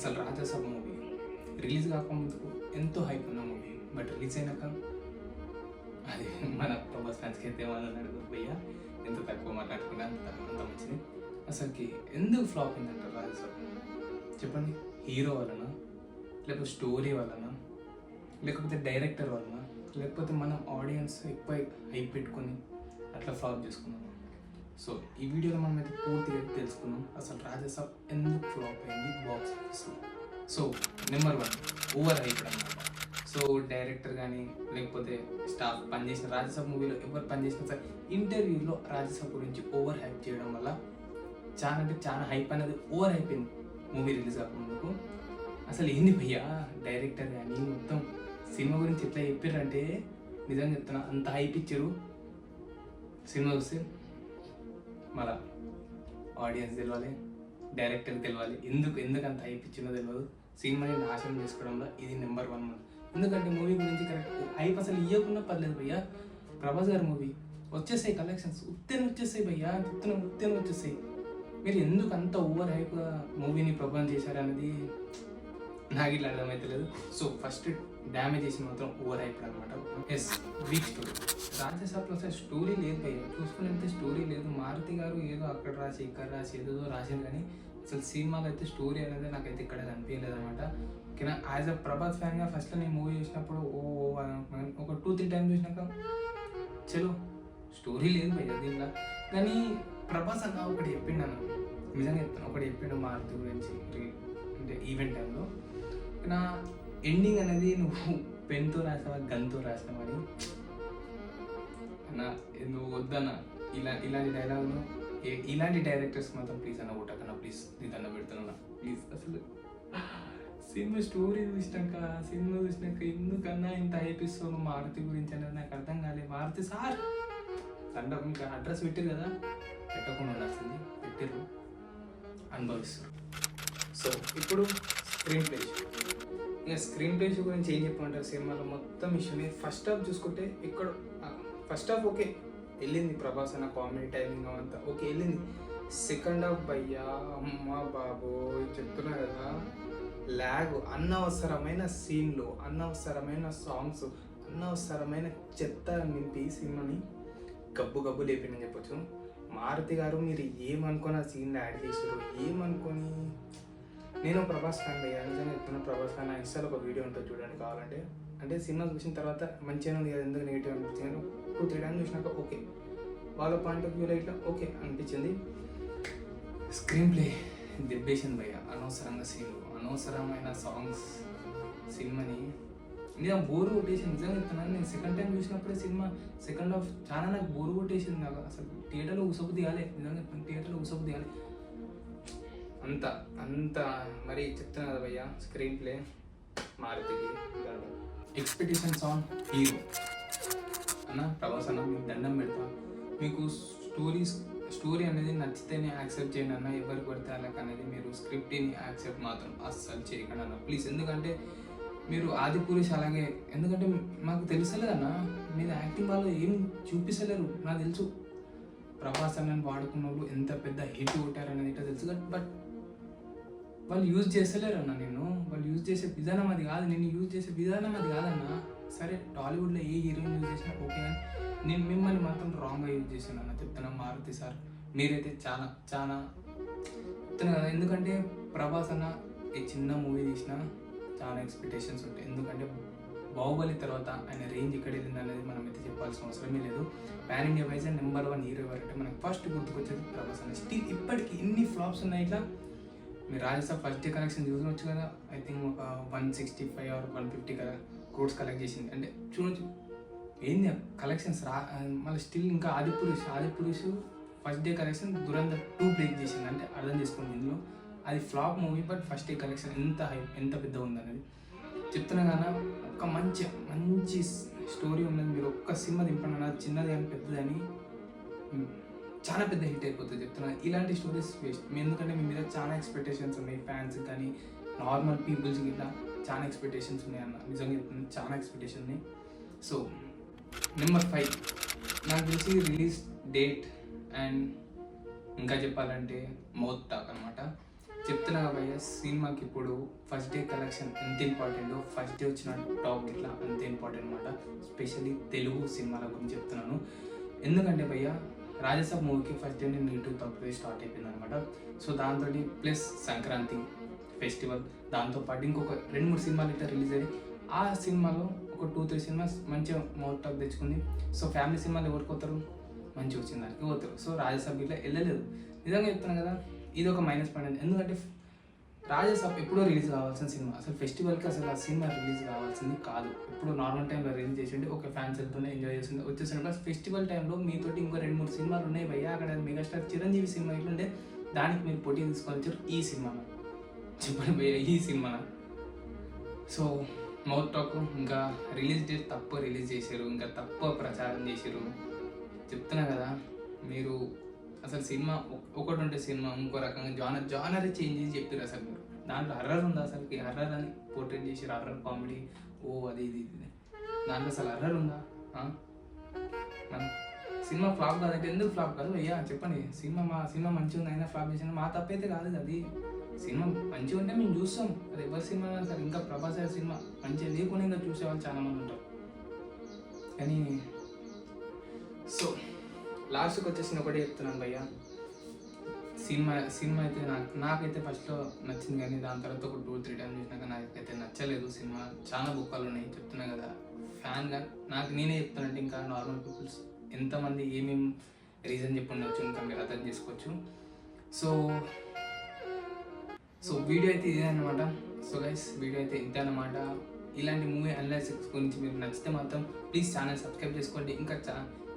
అసలు Raja Saab movie release కాకముందు ఎంతో హైప్ ఉన్న మూవీ, బట్ రిలీజ్ అయినాక అది మన ప్రభాస్ ఫ్యాన్స్కి అయితే ఏమన్నాడు భయ్యా ఎంత తక్కువ మాట్లాడుకున్నా అంత మంచిది. అసలుకి ఎందుకు ఫ్లాప్ అయిందంటారు రాజాసాబ్? చెప్పండి, హీరో వలన, లేకపోతే స్టోరీ వలన, లేకపోతే డైరెక్టర్ వలన, లేకపోతే మనం ఆడియన్స్ ఎక్కువ హైప్ పెట్టుకొని అట్లా ఫ్లాప్ చేసుకున్నాం. సో ఈ వీడియోలో మనం అయితే పూర్తిగా తెలుసుకున్నాం అసలు రాజాసాబ్ ఎందుకు ఫ్లాప్ అయింది బాక్స్ ఆఫీస్లో. సో నెంబర్ 1 ఓవర్ హైప్ అన్నమాట. సో డైరెక్టర్ కానీ లేకపోతే స్టాఫ్ పనిచేసిన రాజాసాబ్ మూవీలో ఎవరు పనిచేసినా సరే ఇంటర్వ్యూలో రాజాసాబ్ గురించి ఓవర్ హైప్ చేయడం వల్ల చాలా అంటే చాలా హైప్ అనేది ఓవర్ అయిపోయింది మూవీ రిలీజ్ కాకముందుకు. అసలు ఏంది భయ్యా డైరెక్టర్ కానీ మొత్తం సినిమా గురించి ఎట్లా చెప్పారంటే నిజంగా చెప్తున్నా, అంత హైప్ ఇచ్చారు. సినిమా చూస్తే మళ్ళా ఆడియన్స్ తెలియాలి, డైరెక్టర్ తెలియాలి, ఎందుకు అంత హైప్ ఇచ్చిందో తెలియదు. సినిమాని నాశనం చేసుకోవడంలో ఇది నెంబర్ 1. ఎందుకంటే మూవీ గురించి కరెక్ట్ హైప్ అసలు ఇవ్వకుండా పర్లేదు భయ్యా. ప్రభాస్ గారి మూవీ వచ్చేసాయి కలెక్షన్స్, ఉత్తేన వచ్చేసాయి భయ్యా, ఉత్తేన వచ్చేసాయి. మీరు ఎందుకు అంత ఓవర్ హైప్గా మూవీని ప్రపోజ్ చేశారనేది నాకు ఇట్లా అర్థమైతలేదు. సో ఫస్ట్ డ్యామేజ్ చేసి మాత్రం ఓవర్ హైప్ అనమాట. Yes, weak story. రాజాసాబ్లో అసలు స్టోరీ లేదు భయ్యా, చూసుకునే స్టోరీ లేదు. మారుతి గారు ఏదో అక్కడ రాసి ఇక్కడ రాసి ఏదో రాసింది, కానీ అసలు సినిమాలో అయితే స్టోరీ అనేది నాకైతే ఇక్కడ కనిపించలేదు అనమాట. ఓకేనా, యాజ్ అ ప్రభాస్ ఫ్యాన్గా ఫస్ట్లో నేను మూవీ చూసినప్పుడు ఒక 2-3 టైమ్స్ చూసినాక చలో స్టోరీ లేదు భయ్యా దీనిలో. కానీ ప్రభాస్ అన్న ఒకటి చెప్పిండు, అన్న నిజంగా చెప్తాను, ఒకటి చెప్పిండు మారుతి గురించి అంటే ఈవెంట్ టైంలో. నా ఎండింగ్ అనేది నువ్వు పెన్తో రాసావా గన్తో రాసావని అన్న, నువ్వు వద్దన్న ఇలాంటి డైలాగులు ఇలాంటి డైరెక్టర్స్ మాత్రం ప్లీజ్ అన్న కొట్టకన్నా, ప్లీజ్ నీ దండ పెడుతున్నా ప్లీజ్. అసలు సినిమా స్టోరీ చూసినాక ఎందుకన్నా ఇంత హైపిస్తావు మారుతి గురించి అనేది నాకు అర్థం కాలేదు. మారుతి సార్ దండ ఇంకా అడ్రస్ పెట్టారు కదా, పెట్టకుండా ఉండాల్సింది, పెట్టారు, అనుభవిస్తారు. సో ఇప్పుడు స్క్రీన్ ప్లే గురించి ఏం చెప్పమంటారు? సినిమాలో మొత్తం ఇష్యూని ఫస్ట్ హాఫ్ చూసుకుంటే ఇక్కడ ఫస్ట్ హాఫ్ ఓకే వెళ్ళింది, ప్రభాస్ అన్న కామెడీ టైమింగ్ అంతా ఓకే వెళ్ళింది. సెకండ్ హాఫ్ భయ్యా అమ్మ బాబో చెప్తున్నా కదా, ల్యాగ్, అనవసరమైన సీన్లు, అనవసరమైన సాంగ్స్, అనవసరమైన చెత్త నింపి సినిమాని గబ్బు లేపిందని చెప్పొచ్చు. మారుతి గారు మీరు ఏమనుకొని ఆ సీన్లో యాడ్ చేశారు, ఏమనుకొని. నేను ప్రభాస్ ఫ్యాన్ అయ్యా, నిజంగా చెప్తున్నా, ప్రభాస్ ఫ్యాన్. ఇన్స్టాలో ఒక వీడియో ఉంటుంది చూడండి కావాలంటే. అంటే సినిమా చూసిన తర్వాత మంచిగా ఉంది కదా, ఎందుకు నెగిటివ్ అనిపించింది, 2-3 టైమ్స్ చూసినాక ఓకే, వాళ్ళ పాయింట్ ఆఫ్ వ్యూలో ఇట్లా ఓకే అనిపించింది. స్క్రీన్ ప్లే దెబ్బేసింది భయ్య, అనవసరంగా సీన్లు, అనవసరమైన సాంగ్స్, సినిమాని నేను బోరు కొట్టేసింది. నిజంగా చెప్తున్నాను, నేను సెకండ్ టైం చూసినప్పుడే సినిమా సెకండ్ హాఫ్ చాలా నాకు బోరు కొట్టేసింది. నాకు అసలు థియేటర్లో ఉసపు దిగాలి, నిజంగా థియేటర్లో ఉసపు దిగాలి అంత మరి చెప్తున్నా కదా భయ్య. స్క్రీన్ ప్లే మారుతికి ఎక్స్పెక్టేషన్స్ ఆన్ హీరో అన్న, ప్రభాస్ అన్న మీకు దండం పెడతా, మీకు స్టోరీ అనేది నచ్చితేనే యాక్సెప్ట్ చేయండి అన్న, ఎవరికి పడితే వాళ్ళకి అనేది మీరు స్క్రిప్ట్ని యాక్సెప్ట్ మాత్రం అస్సలు చేయకండి అన్న ప్లీజ్. ఎందుకంటే మీరు ఆదిపురుష్ అలాగే, ఎందుకంటే మాకు తెలుసలేదన్న మీరు యాక్టింగ్ వాళ్ళు ఏం చూపిస్తలేరు. నాకు తెలుసు ప్రభాస్ అన్నని వాడుకున్న వాళ్ళు ఎంత పెద్ద హిట్ కొట్టారనేది ఇట్లా తెలుసు, బట్ వాళ్ళు యూజ్ చేస్తలేరు అన్న. వాళ్ళు యూజ్ చేసే విధానం అది కాదు, నేను యూజ్ చేసే విధానం అది కాదన్న. సరే టాలీవుడ్లో ఏ హీరోయిన్ యూజ్ చేసినా ఓకే, కానీ నేను మిమ్మల్ని మాత్రం రాంగ్గా యూజ్ చేశాను అన్న. చెప్తున్నా మారుతి సార్, మీరైతే చాలా చెప్తున్నా కదా. ఎందుకంటే ప్రభాస్ అన్న ఈ చిన్న మూవీ తీసినా చాలా ఎక్స్పెక్టేషన్స్ ఉంటాయి. ఎందుకంటే బాహుబలి తర్వాత ఆయన రేంజ్ ఇక్కడ వెళ్ళింది అనేది మనం అయితే చెప్పాల్సిన అవసరమే లేదు. Pan India wise number 1 hero ఎవరంటే మనకు ఫస్ట్ గుర్తుకొచ్చేది ప్రభాస్ అన్న. స్టిల్ ఇప్పటికి ఇన్ని ఫ్లాప్స్ ఉన్నాయి. ఇట్లా మీరు రాజసాబ్ ఫస్ట్ డే కలెక్షన్ చూడవచ్చు కదా, ఐ థింక్ ఒక 165 or 150 crores కలెక్ట్ చేసింది. అంటే చూడొచ్చు ఏంది కలెక్షన్స్ మళ్ళీ స్టిల్ ఇంకా Adipurush first day collection Dhurandhar 2 break చేసింది. అంటే అర్థం చేసుకోండి, ఇందులో అది flop movie, but first day collection ఎంత పెద్ద ఉందనేది చెప్తున్నా కదా. ఒక మంచి స్టోరీ ఉన్నది, మీరు ఒక్క సినిమా దింపండి అన్నది, చిన్నది అని పెద్దదని చాలా పెద్ద హిట్ అయిపోతుంది. చెప్తున్నా ఇలాంటి స్టోరీస్ వేస్ట్. ఎందుకంటే మీ మీద చాలా ఎక్స్పెక్టేషన్స్ ఉన్నాయి, ఫ్యాన్స్ కానీ నార్మల్ పీపుల్స్కి ఇట్లా చాలా ఎక్స్పెక్టేషన్స్ ఉన్నాయి అన్న. నిజంగా చెప్తున్నా చాలా ఎక్స్పెక్టేషన్ ఉన్నాయి. సో నెంబర్ 5 నాకు తెలిసి రిలీజ్ డేట్ అండ్ ఇంకా చెప్పాలంటే మౌత్ టాక్ అనమాట. చెప్తున్నా భయ్య, సినిమాకి ఇప్పుడు ఫస్ట్ డే కలెక్షన్ ఎంత ఇంపార్టెంట్, ఫస్ట్ డే వచ్చిన టాక్ ఇట్లా అంతే ఇంపార్టెంట్ అనమాట. స్పెషల్లీ తెలుగు సినిమాల గురించి చెప్తున్నాను. ఎందుకంటే భయ్య, రాజసాబ్ మూవీకి ఫస్ట్ డే నేను యూట్యూబ్ తప్పుడే స్టార్ట్ అయిపోయింది అనమాట. సో దాంతో ప్లస్ సంక్రాంతి ఫెస్టివల్, దాంతోపాటు ఇంకొక 2-3 సినిమాలు ఇట్లా రిలీజ్ అయ్యి, ఆ సినిమాలో ఒక 2-3 సినిమాస్ మంచిగా మౌత్ టాక్ తెచ్చుకుంది. సో ఫ్యామిలీ సినిమాలు ఎవరికి పోతారు, మంచిగా వచ్చిన దానికి పోతారు. సో రాజసాబ్ ఇట్లా వెళ్ళలేదు. నిజంగా చెప్తున్నాను కదా, ఇది ఒక మైనస్ పాయింట్. ఎందుకంటే రాజసాబ్ ఎప్పుడో రిలీజ్ కావాల్సిన సినిమా, అసలు ఫెస్టివల్కి అసలు ఆ సినిమా రిలీజ్ కావాల్సింది కాదు. ఎప్పుడు నార్మల్ టైంలో రిలీజ్ చేసిండే ఒక ఫ్యాన్స్ వెళ్తూనే ఎంజాయ్ చేస్తుండే వచ్చేసిండే. ప్లస్ ఫెస్టివల్ టైంలో మీతోటి ఇంకో 2-3 సినిమాలు ఉన్నాయి భయ్య, అక్కడ మెగాస్టార్ చిరంజీవి సినిమా ఇట్లుండే, దానికి మీరు పోటీ తీసుకొని వచ్చారు ఈ సినిమా. చెప్పండి భయ్య, ఈ సినిమా. సో మౌత్ టాక్, ఇంకా రిలీజ్ డేట్ తప్పు రిలీజ్ చేశారు, ఇంకా తప్పు ప్రచారం చేశారు. చెప్తున్నా కదా, మీరు అసలు సినిమా ఒకటి ఉంటే సినిమా ఇంకో రకంగా జానర్ చేంజ్ చేసి చెప్పారు. అసలు మీరు దాంట్లో హర్రర్ ఉందా, అసలుకి హర్రర్ అని పోర్ట్రేట్ చేసారు, హర్రర్ కామెడీ, అది ఇది దాంట్లో అసలు హర్రర్ ఉందా? సినిమా ఫ్లాప్ కాదంటే ఎందుకు ఫ్లాప్ కాదు అయ్యా చెప్పండి. మా సినిమా మంచిగా ఉంది అయినా ఫ్లాప్ చేసిన మా తప్పైతే కాదు. అది సినిమా మంచిగా ఉంటే మేము చూస్తాం, అది ఎవరి సినిమా సరే. ఇంకా ప్రభాస్ గారి సినిమా మంచిగా లేకుండా ఇంకా చూసేవాళ్ళు చాలా మంది ఉంటారు. కానీ సో లాస్ట్కి వచ్చేసిన ఒకటే చెప్తున్నాను భయ్య, సినిమా అయితే నాకైతే ఫస్ట్లో నచ్చింది, కానీ దాని తర్వాత ఒక 2-3 టైమ్స్ చూసినాక నాకైతే నచ్చలేదు. సినిమా చాలా బొక్కలు ఉన్నాయి. చెప్తున్నా కదా, ఫ్యాన్గా నేనే చెప్తానంటే ఇంకా నార్మల్ పీపుల్స్ ఎంతమంది ఏమేమి రీజన్ చెప్పుండొచ్చు, ఇంకా మీరు అర్థం చేసుకోవచ్చు. సో వీడియో అయితే ఇదే అనమాట. సో గైస్, వీడియో అయితే ఇంతే అనమాట. ఇలాంటి మూవీ అనాలిసిస్ గురించి మీకు నచ్చితే మాత్రం ప్లీజ్ ఛానల్ సబ్స్క్రైబ్ చేసుకోండి.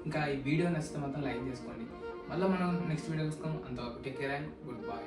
ఇంకా ఈ వీడియో నచ్చితే మాత్రం లైక్ చేసుకోండి. మళ్ళీ మనం నెక్స్ట్ వీడియో చూస్తాం. అంతవరకు take care and good bye.